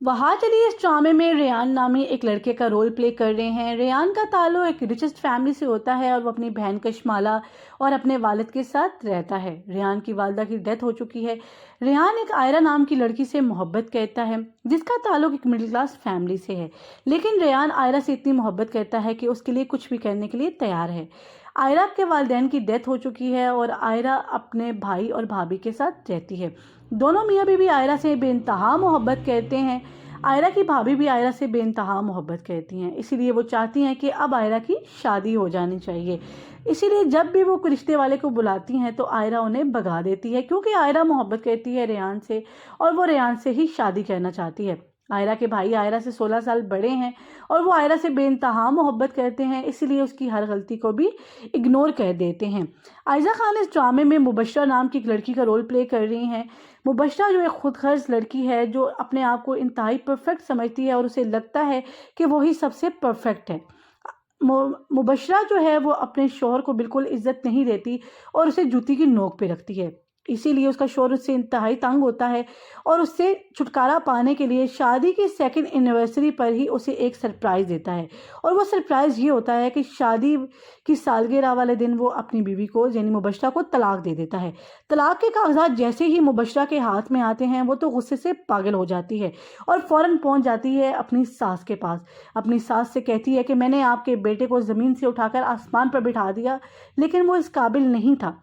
वहाँ चलिए इस ड्रामे में रेयान नामी एक लड़के का रोल प्ले कर रहे हैं। रेयान का ताल्लुक एक रिचेस्ट फैमिली से होता है और वो अपनी बहन कशमाला और अपने वालिद के साथ रहता है। रेयान की वालिदा की डेथ हो चुकी है। रेयान एक आयरा नाम की लड़की से मोहब्बत करता है जिसका ताल्लुक एक मिडिल क्लास फैमिली से है, लेकिन रेयान आयरा से इतनी मोहब्बत करता है कि उसके लिए कुछ भी करने के लिए तैयार है। आयरा के वालिदैन की डेथ हो चुकी है और आयरा अपने भाई और भाभी के साथ रहती है। दोनों मियाँ बीवी आयरा से बेइंतहा मोहब्बत करते हैं। आयरा की भाभी भी आयरा से बेइंतहा मोहब्बत करती हैं, इसीलिए वो चाहती हैं कि अब आयरा की शादी हो जानी चाहिए। इसीलिए जब भी वो रिश्ते वाले को बुलाती हैं तो आयरा उन्हें भगा देती है, क्योंकि आयरा मोहब्बत करती है रेयान से और वो रेयान से ही शादी करना चाहती है। आयरा के भाई आयरा से 16 साल बड़े हैं और वो आयरा से बेइंतहा मोहब्बत करते हैं, इसीलिए उसकी हर गलती को भी इग्नोर कर देते हैं। आयजा खान इस ड्रामे में मुबशरा नाम की एक लड़की का रोल प्ले कर रही हैं। मुबशरा जो एक खुदगर्ज लड़की है, जो अपने आप को इंतहाई परफेक्ट समझती है और उसे लगता है कि वही सबसे परफेक्ट है। मुबशरा जो है वो अपने शौहर को बिल्कुल इज्जत नहीं देती और उसे जूती की नोक पे रखती है। इसीलिए उसका शौहर उससे इंतहाई तंग होता है और उससे छुटकारा पाने के लिए शादी की 2nd एनिवर्सरी पर ही उसे एक सरप्राइज़ देता है। और वो सरप्राइज़ ये होता है कि शादी की सालगिरह वाले दिन वो अपनी बीवी को यानी मुबशरा को तलाक दे देता है। तलाक के कागजात जैसे ही मुबशरा के हाथ में आते हैं वो तो गुस्से से पागल हो जाती है और फ़ौरन पहुंच जाती है अपनी सास के पास। अपनी सास से कहती है कि मैंने आपके बेटे को ज़मीन से उठाकर आसमान पर बिठा दिया, लेकिन वो इस काबिल नहीं था।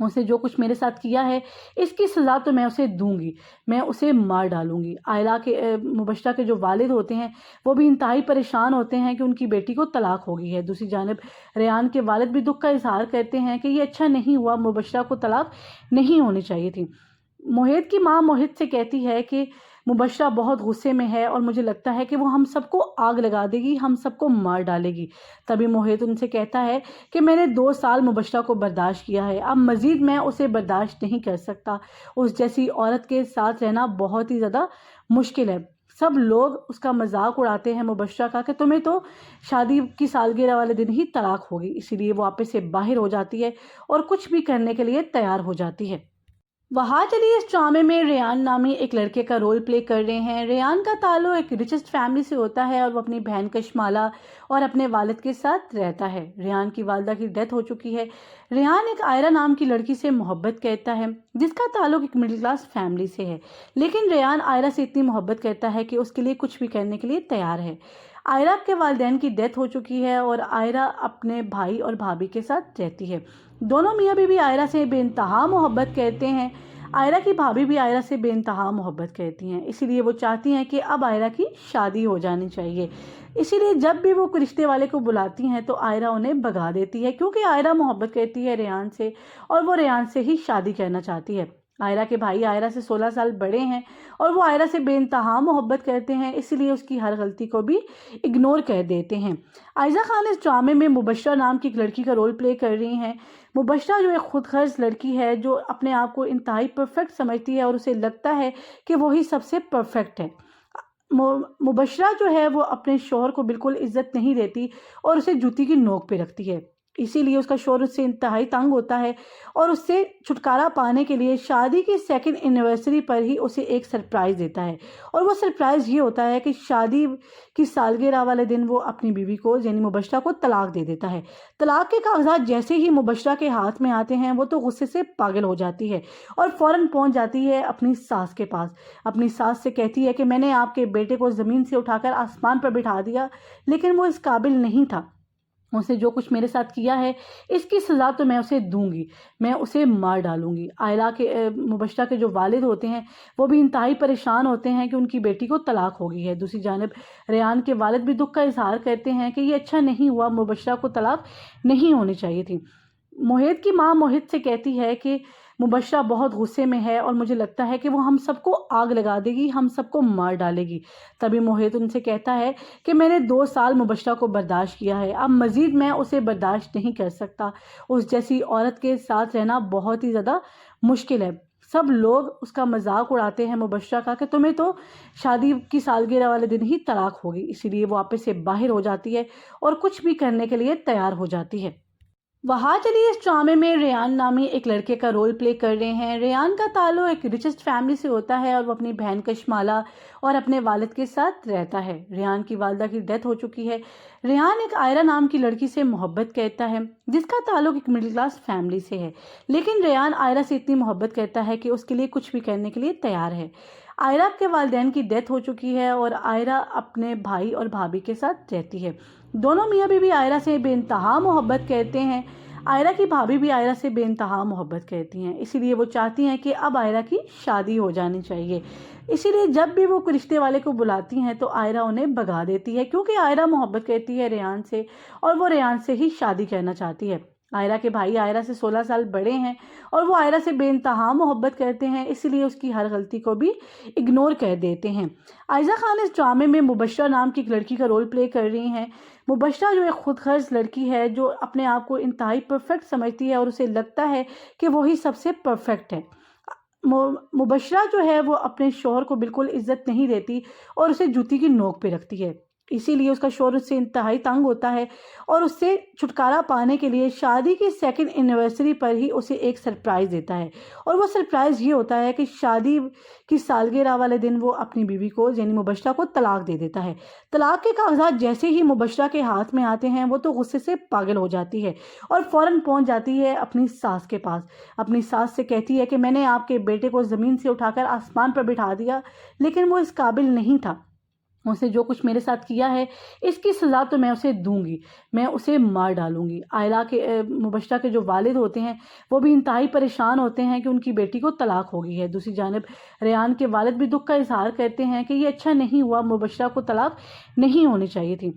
उसने जो कुछ मेरे साथ किया है इसकी सज़ा तो मैं उसे दूंगी, मैं उसे मार डालूंगी। आयला के मुबशरा के जो वालिद होते हैं वो भी इंतहाई परेशान होते हैं कि उनकी बेटी को तलाक हो गई है। दूसरी जानिब रेयान के वालिद भी दुख का इजहार करते हैं कि ये अच्छा नहीं हुआ, मुबशरा को तलाक नहीं होनी चाहिए थी। मोहित की माँ मोहित से कहती है कि मुबशरा बहुत गुस्से में है और मुझे लगता है कि वो हम सबको आग लगा देगी, हम सबको मार डालेगी। तभी मोहित उनसे कहता है कि मैंने 2 साल मुबशरा को बर्दाश्त किया है, अब मज़ीद मैं उसे बर्दाश्त नहीं कर सकता। उस जैसी औरत के साथ रहना बहुत ही ज़्यादा मुश्किल है। सब लोग उसका मजाक उड़ाते हैं मुबशरा का कि तुम्हें तो शादी की सालगिरह वाले दिन ही तलाक होगी। इसीलिए वो वापस से बाहर हो जाती है और कुछ भी करने के लिए तैयार हो जाती है। वहाँ चलिए इस ड्रामे में रेयान नामी एक लड़के का रोल प्ले कर रहे हैं। रेयान का ताल्लुक एक रिचेस्ट फैमिली से होता है और वो अपनी बहन कशमाला और अपने वालिद के साथ रहता है। रेयान की वालिदा की डेथ हो चुकी है। रेयान एक आयरा नाम की लड़की से मोहब्बत करता है जिसका ताल्लुक एक मिडिल क्लास फैमिली से है, लेकिन रेयान आयरा से इतनी मोहब्बत करता है कि उसके लिए कुछ भी करने के लिए तैयार है। आयरा के वालिदैन की डेथ हो चुकी है और आयरा अपने भाई और भाभी के साथ रहती है। दोनों मियाँ बीवी आयरा से बेइंतहा मोहब्बत करते हैं। आयरा की भाभी भी आयरा से बेइंतहा मोहब्बत करती हैं, इसीलिए वो चाहती हैं कि अब आयरा की शादी हो जानी चाहिए। इसीलिए जब भी वो रिश्ते वाले को बुलाती हैं तो आयरा उन्हें भगा देती है, क्योंकि आयरा मोहब्बत करती है रेयान से और वो रेयान से ही शादी करना चाहती है। आयरा के भाई आयरा से 16 साल बड़े हैं और वो आयरा से बेइंतहा मोहब्बत करते हैं, इसीलिए उसकी हर गलती को भी इग्नोर कर देते हैं। आयजा खान इस ड्रामे में मुबशरा नाम की एक लड़की का रोल प्ले कर रही हैं। मुबशरा जो एक खुदगर्ज लड़की है, जो अपने आप को इंतहाई परफेक्ट समझती है और उसे लगता है कि वही सबसे परफेक्ट है। मुबशरा जो है वो अपने शौहर को बिल्कुल इज्जत नहीं देती और उसे जूती की नोक पे रखती है। इसीलिए उसका शौहर उससे इंतहाई तंग होता है और उससे छुटकारा पाने के लिए शादी की 2nd एनिवर्सरी पर ही उसे एक सरप्राइज़ देता है। और वो सरप्राइज़ ये होता है कि शादी की सालगिरह वाले दिन वो अपनी बीवी को यानी मुबशरा को तलाक दे देता है। तलाक के कागजात जैसे ही मुबशरा के हाथ में आते हैं वो तो गुस्से से पागल हो जाती है और फ़ौरन पहुंच जाती है अपनी सास के पास। अपनी सास से कहती है कि मैंने आपके बेटे को ज़मीन से उठाकर आसमान पर बिठा दिया, लेकिन वो इस काबिल नहीं था। उसने जो कुछ मेरे साथ किया है इसकी सज़ा तो मैं उसे दूंगी, मैं उसे मार डालूंगी। आयला के मुबशरा के जो वालिद होते हैं वो भी इंतहाई परेशान होते हैं कि उनकी बेटी को तलाक हो गई है। दूसरी जानिब रेयान के वालिद भी दुख का इजहार करते हैं कि ये अच्छा नहीं हुआ, मुबशरा को तलाक नहीं होनी चाहिए थी। मोहित की माँ मोहित से कहती है कि मुबशरा बहुत गुस्से में है और मुझे लगता है कि वो हम सबको आग लगा देगी, हम सबको मार डालेगी। तभी मोहित उनसे कहता है कि मैंने 2 साल मुबशरा को बर्दाश्त किया है, अब मज़ीद मैं उसे बर्दाश्त नहीं कर सकता। उस जैसी औरत के साथ रहना बहुत ही ज़्यादा मुश्किल है। सब लोग उसका मजाक उड़ाते हैं मुबशरा का कि तुम्हें तो शादी की सालगिरह वाले दिन ही तलाक होगी। इसीलिए वो वापस से बाहर हो जाती है और कुछ भी करने के लिए तैयार हो जाती है। वहाँ चलिए इस ड्रामे में रेयान नामी एक लड़के का रोल प्ले कर रहे हैं। रेयान का ताल्लुक एक रिचेस्ट फैमिली से होता है और वो अपनी बहन कशमाला और अपने वालिद के साथ रहता है। रेयान की वालिदा की डेथ हो चुकी है। रेयान एक आयरा नाम की लड़की से मोहब्बत करता है जिसका ताल्लुक एक मिडिल क्लास फैमिली से है, लेकिन रेयान आयरा से इतनी मोहब्बत करता है कि उसके लिए कुछ भी करने के लिए तैयार है। आयरा के वालिदैन की डेथ हो चुकी है और आयरा अपने भाई और भाभी के साथ रहती है। दोनों मियाँ बीवी आयरा से बेइंतहा मोहब्बत करते हैं। आयरा की भाभी भी आयरा से बेइंतहा मोहब्बत करती हैं, इसीलिए वो चाहती हैं कि अब आयरा की शादी हो जानी चाहिए। इसीलिए जब भी वो रिश्ते वाले को बुलाती हैं तो आयरा उन्हें भगा देती है, क्योंकि आयरा मोहब्बत करती है रेयान से और वो रेयान से ही शादी करना चाहती है। आयरा के भाई आयरा से 16 साल बड़े हैं और वो आयरा से बेइंतहा मोहब्बत करते हैं, इसलिए उसकी हर गलती को भी इग्नोर कर देते हैं। आयजा खान इस ड्रामे में मुबशरा नाम की एक लड़की का रोल प्ले कर रही हैं। मुबशरा जो एक खुदगर्ज लड़की है, जो अपने आप को इंतहाई परफेक्ट समझती है और उसे लगता है कि वही सबसे परफेक्ट है। मुबशरा जो है वो अपने शौहर को बिल्कुल इज्जत नहीं देती और उसे जूती की नोक पे रखती है, इसीलिए उसका शौहर उससे इंतहाई तंग होता है और उससे छुटकारा पाने के लिए शादी की 2nd एनिवर्सरी पर ही उसे एक सरप्राइज़ देता है। और वो सरप्राइज़ ये होता है कि शादी की सालगिरह वाले दिन वो अपनी बीवी को यानी मुबशरा को तलाक दे देता है। तलाक के कागजात जैसे ही मुबशरा के हाथ में आते हैं वो तो गुस्से से पागल हो जाती है और फ़ौरन पहुंच जाती है अपनी सास के पास। अपनी सास से कहती है कि मैंने आपके बेटे को ज़मीन से उठाकर आसमान पर बिठा दिया, लेकिन वो इस काबिल नहीं था। उसने जो कुछ मेरे साथ किया है इसकी सज़ा तो मैं उसे दूंगी, मैं उसे मार डालूंगी। आयरा के मुबशरा के जो वालिद होते हैं वो भी इंतहाई परेशान होते हैं कि उनकी बेटी को तलाक हो गई है। दूसरी जानिब रेयान के वालिद भी दुख का इजहार करते हैं कि ये अच्छा नहीं हुआ, मुबशरा को तलाक नहीं होनी चाहिए थी।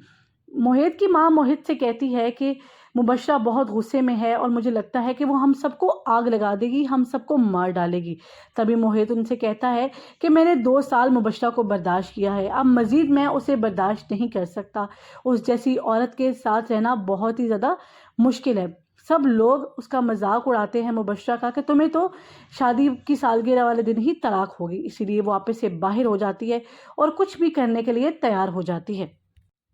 मोहित की माँ मोहित से कहती है कि मुबशरा बहुत गुस्से में है और मुझे लगता है कि वो हम सबको आग लगा देगी, हम सबको मार डालेगी। तभी मोहित उनसे कहता है कि मैंने 2 साल मुबशरा को बर्दाश्त किया है, अब मज़ीद मैं उसे बर्दाश्त नहीं कर सकता। उस जैसी औरत के साथ रहना बहुत ही ज़्यादा मुश्किल है। सब लोग उसका मजाक उड़ाते हैं मुबशरा का कि तुम्हें तो शादी की सालगिरह वाले दिन ही तलाक होगी। इसीलिए वो वापस से बाहर हो जाती है और कुछ भी करने के लिए तैयार हो जाती है।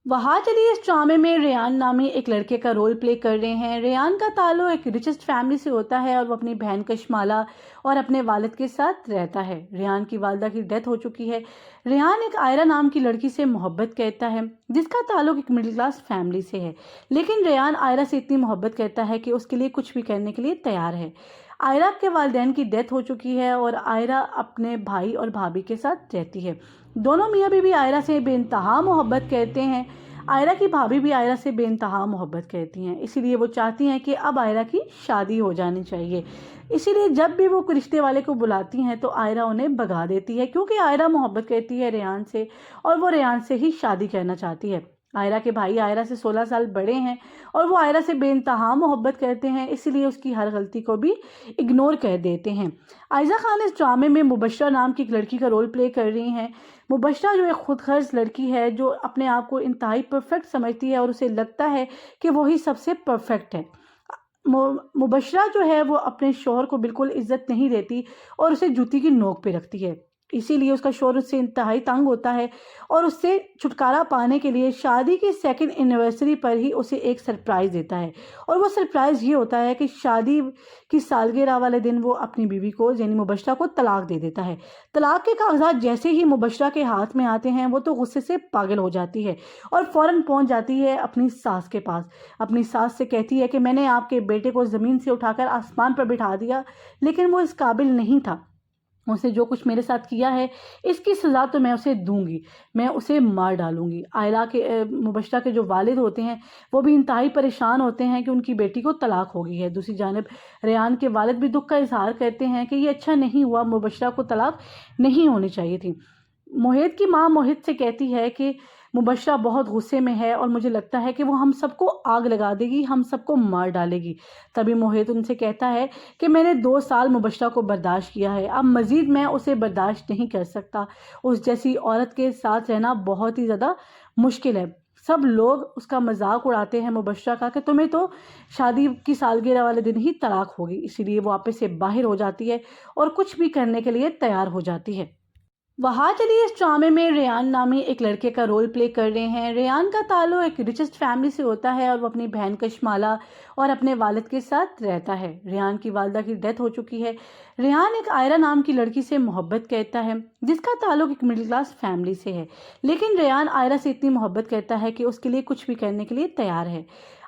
वहाँ चलिए इस ड्रामे में रेयान नामी एक लड़के का रोल प्ले कर रहे हैं। रेयान का ताल्लुक एक रिचेस्ट फैमिली से होता है और वो अपनी बहन कशमाला और अपने वालिद के साथ रहता है। रेयान की वालिदा की डेथ हो चुकी है। रेयान एक आयरा नाम की लड़की से मोहब्बत करता है जिसका ताल्लुक एक मिडिल क्लास फैमिली से है, लेकिन रेयान आयरा से इतनी मोहब्बत करता है कि उसके लिए कुछ भी करने के लिए तैयार है। आयरा के वालिदैन की डेथ हो चुकी है और आयरा अपने भाई और भाभी के साथ रहती है। दोनों मियाँ बीवी आयरा से बेइंतहा मोहब्बत करते हैं। आयरा की भाभी भी आयरा से बेइंतहा मोहब्बत करती हैं, इसीलिए वो चाहती हैं कि अब आयरा की शादी हो जानी चाहिए। इसीलिए जब भी वो रिश्ते वाले को बुलाती हैं तो आयरा उन्हें भगा देती है, क्योंकि आयरा मोहब्बत करती है रेयान से और वो रेयान से ही शादी करना चाहती है। आयरा के भाई आयरा से 16 साल बड़े हैं और वो आयरा से बेइंतहा मोहब्बत करते हैं, इसीलिए उसकी हर गलती को भी इग्नोर कर देते हैं। आयजा खान इस ड्रामे में मुबशरा नाम की एक लड़की का रोल प्ले कर रही हैं। मुबशरा जो एक खुदगर्ज लड़की है, जो अपने आप को इंतहाई परफेक्ट समझती है और उसे लगता है कि वही सबसे परफेक्ट है। मुबशरा जो है वो अपने शौहर को बिल्कुल इज्जत नहीं देती और उसे जूती की नोक पे रखती है, इसीलिए उसका शौहर उससे इंतहाई तंग होता है और उससे छुटकारा पाने के लिए शादी की 2nd एनिवर्सरी पर ही उसे एक सरप्राइज़ देता है। और वो सरप्राइज़ ये होता है कि शादी की सालगिरह वाले दिन वो अपनी बीवी को यानी मुबशरा को तलाक दे देता है। तलाक के कागजात जैसे ही मुबशरा के हाथ में आते हैं वो तो गुस्से से पागल हो जाती है और फ़ौरन पहुंच जाती है अपनी सास के पास। अपनी सास से कहती है कि मैंने आपके बेटे को ज़मीन से उठाकर आसमान पर बिठा दिया, लेकिन वो इस काबिल नहीं था। उसने जो कुछ मेरे साथ किया है इसकी सज़ा तो मैं उसे दूंगी, मैं उसे मार डालूंगी। आयरा के मुबशरा के जो वालिद होते हैं वो भी इंतहाई परेशान होते हैं कि उनकी बेटी को तलाक हो गई है। दूसरी जानिब रेयान के वालिद भी दुख का इजहार करते हैं कि ये अच्छा नहीं हुआ, मुबशरा को तलाक नहीं होनी चाहिए थी। मोहित की माँ मोहित से कहती है कि मुबशरा बहुत गुस्से में है और मुझे लगता है कि वो हम सबको आग लगा देगी, हम सबको मार डालेगी। तभी मोहित उनसे कहता है कि मैंने 2 साल मुबशरा को बर्दाश्त किया है, अब मज़ीद मैं उसे बर्दाश्त नहीं कर सकता। उस जैसी औरत के साथ रहना बहुत ही ज़्यादा मुश्किल है। सब लोग उसका मजाक उड़ाते हैं मुबशरा का कि तुम्हें तो शादी की सालगिरह वाले दिन ही तलाक होगी। इसीलिए वो वापस से बाहर हो जाती है और कुछ भी करने के लिए तैयार हो जाती है। वहाँ चलिए इस ड्रामे में रेयान नामी एक लड़के का रोल प्ले कर रहे हैं। रेयान का ताल्लुक एक रिचेस्ट फैमिली से होता है और वो अपनी बहन कशमाला और अपने वालिद के साथ रहता है। रेयान की वालिदा की डेथ हो चुकी है। रेयान एक आयरा नाम की लड़की से मोहब्बत करता है जिसका ताल्लुक एक मिडिल क्लास फैमिली से है, लेकिन रेयान आयरा से इतनी मोहब्बत करता है कि उसके लिए कुछ भी करने के लिए तैयार है।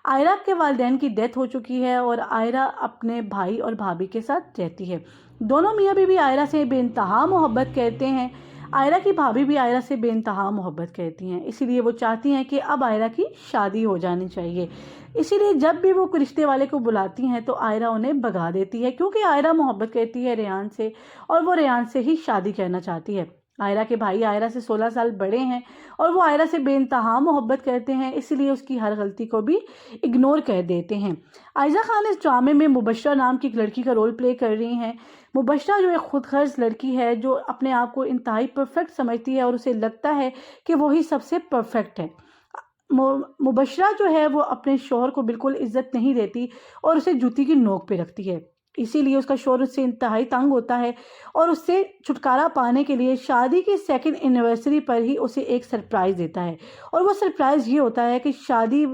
आयरा के वालिदैन की डेथ हो चुकी है और आयरा अपने भाई और भाभी के साथ रहती है। दोनों मियाँ बीवी आयरा से बेइंतहा मोहब्बत करते हैं। आयरा की भाभी भी आयरा से बेइंतहा मोहब्बत करती हैं, इसीलिए वो चाहती हैं कि अब आयरा की शादी हो जानी चाहिए। इसीलिए जब भी वो रिश्ते वाले को बुलाती हैं तो आयरा उन्हें भगा देती है, क्योंकि आयरा मोहब्बत करती है रेयान से और वो रेयान से ही शादी करना चाहती है। आयरा के भाई आयरा से 16 साल बड़े हैं और वो आयरा से बेइंतहा मोहब्बत करते हैं, इसीलिए उसकी हर गलती को भी इग्नोर कर देते हैं। आयजा खान इस ड्रामे में मुबशरा नाम की एक लड़की का रोल प्ले कर रही हैं। मुबशरा जो एक खुदगर्ज लड़की है, जो अपने आप को इंतहाई परफेक्ट समझती है और उसे लगता है कि वही सबसे परफेक्ट है। मुबशरा जो है वो अपने शौहर को बिल्कुल इज्जत नहीं देती और उसे जूती की नोक पे रखती है, इसीलिए उसका शौहर उससे इंतहाई तंग होता है और उससे छुटकारा पाने के लिए शादी की 2nd एनिवर्सरी पर ही उसे एक सरप्राइज़ देता है। और वो सरप्राइज़ ये होता है कि शादी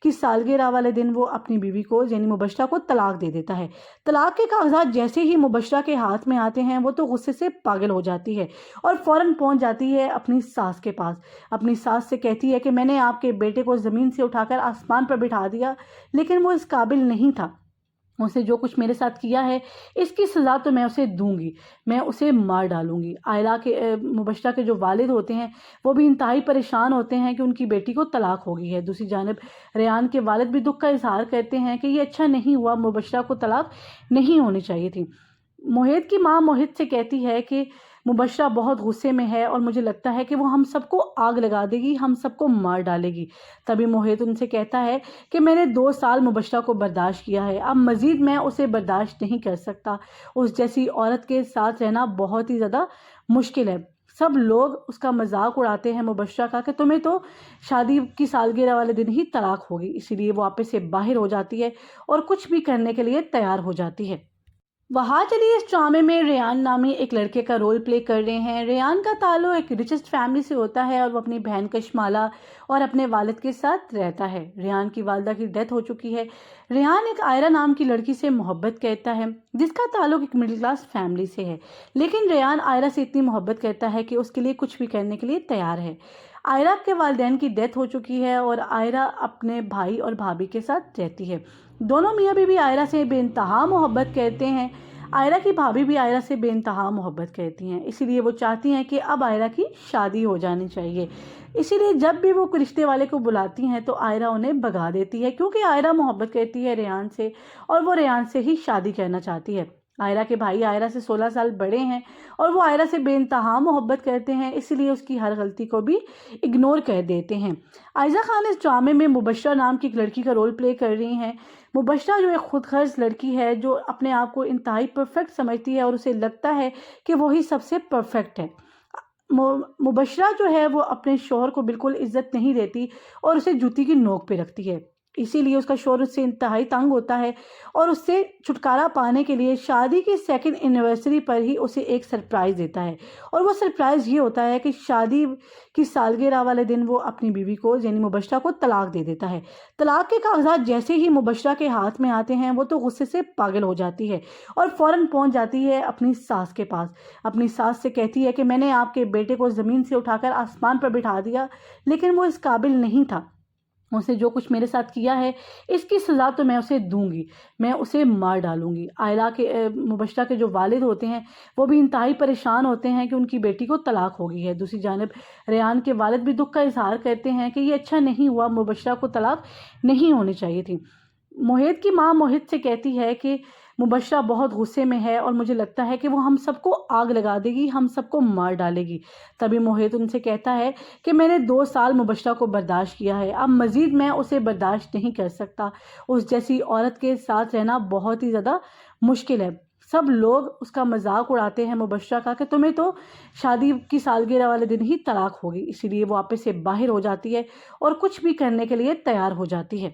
की सालगिरह वाले दिन वो अपनी बीवी को यानी मुबशरा को तलाक दे देता है। तलाक के कागजात जैसे ही मुबशरा के हाथ में आते हैं वो तो गुस्से से पागल हो जाती है और फ़ौरन पहुंच जाती है अपनी सास के पास। अपनी सास से कहती है कि मैंने आपके बेटे को ज़मीन से उठाकर आसमान पर बिठा दिया, लेकिन वो इस काबिल नहीं था। उसने जो कुछ मेरे साथ किया है इसकी सज़ा तो मैं उसे दूंगी, मैं उसे मार डालूंगी। आयरा के मुबशरा के जो वालिद होते हैं वो भी इंतहाई परेशान होते हैं कि उनकी बेटी को तलाक हो गई है। दूसरी जानिब रेयान के वालिद भी दुख का इजहार करते हैं कि ये अच्छा नहीं हुआ, मुबशरा को तलाक नहीं होनी चाहिए थी। मोहित की माँ मोहित से कहती है कि मुबशरा बहुत गुस्से में है और मुझे लगता है कि वो हम सबको आग लगा देगी, हम सबको मार डालेगी। तभी मोहित उनसे कहता है कि मैंने 2 साल मुबशरा को बर्दाश्त किया है, अब मज़ीद मैं उसे बर्दाश्त नहीं कर सकता। उस जैसी औरत के साथ रहना बहुत ही ज़्यादा मुश्किल है। सब लोग उसका मजाक उड़ाते हैं मुबशरा का कि तुम्हें तो शादी की सालगिरह वाले दिन ही तलाक होगी। इसीलिए वो वापस से बाहर हो जाती है और कुछ भी करने के लिए तैयार हो जाती है। वहाँ चलिए इस ड्रामे में रेयान नामी एक लड़के का रोल प्ले कर रहे हैं। रेयान का ताल्लुक एक रिचेस्ट फैमिली से होता है और वो अपनी बहन कशमाला और अपने वालिद के साथ रहता है। रेयान की वालिदा की डेथ हो चुकी है। रेयान एक आयरा नाम की लड़की से मोहब्बत करता है जिसका ताल्लुक एक मिडिल क्लास फैमिली से है, लेकिन रेयान आयरा से इतनी मोहब्बत करता है कि उसके लिए कुछ भी करने के लिए तैयार है। आयरा के वालिदैन की डेथ हो चुकी है और आयरा अपने भाई और भाभी के साथ रहती है। दोनों मियाँ बीवी आयरा से बेइंतहा मोहब्बत करते हैं। आयरा की भाभी भी आयरा से बेइंतहा मोहब्बत करती हैं, इसीलिए वो चाहती हैं कि अब आयरा की शादी हो जानी चाहिए। इसीलिए जब भी वो रिश्ते वाले को बुलाती हैं तो आयरा उन्हें भगा देती है, क्योंकि आयरा मोहब्बत करती है रेयान से और वो रेयान से ही शादी करना चाहती है। आयरा के भाई आयरा से 16 साल बड़े हैं और वो आयरा से बेइंतहा मोहब्बत करते हैं, इसीलिए उसकी हर गलती को भी इग्नोर कर देते हैं। आयजा खान इस ड्रामे में मुबशरा नाम की एक लड़की का रोल प्ले कर रही हैं। मुबशरा जो एक खुदगर्ज लड़की है, जो अपने आप को इंतहाई परफेक्ट समझती है और उसे लगता है कि वही सबसे परफेक्ट है। मुबशरा जो है वो अपने शौहर को बिल्कुल इज्जत नहीं देती और उसे जूती की नोक पे रखती है, इसीलिए उसका शौहर उससे इंतहाई तंग होता है और उससे छुटकारा पाने के लिए शादी की 2nd एनिवर्सरी पर ही उसे एक सरप्राइज़ देता है। और वो सरप्राइज़ ये होता है कि शादी की सालगिरह वाले दिन वो अपनी बीवी को यानी मुबशरा को तलाक दे देता है। तलाक के कागजात जैसे ही मुबशरा के हाथ में आते हैं वो तो गुस्से से पागल हो जाती है और फ़ौरन पहुंच जाती है अपनी सास के पास। अपनी सास से कहती है कि मैंने आपके बेटे को ज़मीन से उठाकर आसमान पर बिठा दिया, लेकिन वो इस काबिल नहीं था। उसने जो कुछ मेरे साथ किया है इसकी सज़ा तो मैं उसे दूंगी, मैं उसे मार डालूंगी। आयरा के मुबशरा के जो वालिद होते हैं वो भी इंतहाई परेशान होते हैं कि उनकी बेटी को तलाक हो गई है। दूसरी जानिब रेयान के वालिद भी दुख का इजहार करते हैं कि ये अच्छा नहीं हुआ, मुबशरा को तलाक नहीं होनी चाहिए थी। मोहित की माँ मोहित से कहती है कि مبشرہ بہت غصے میں ہے اور مجھے لگتا ہے کہ وہ ہم سب کو آگ لگا دے گی، ہم سب کو مار ڈالے گی۔ تبھی محیط ان سے کہتا ہے کہ میں نے 2 سال مبشرہ کو برداشت کیا ہے، اب مزید میں اسے برداشت نہیں کر سکتا۔ اس جیسی عورت کے ساتھ رہنا بہت ہی زیادہ مشکل ہے۔ سب لوگ اس کا مذاق اڑاتے ہیں مبشرہ کا کہ تمہیں تو شادی کی سالگرہ والے دن ہی طلاق ہوگی، اسی لیے وہ واپس سے باہر ہو جاتی ہے اور کچھ بھی کرنے کے لیے تیار ہو جاتی ہے۔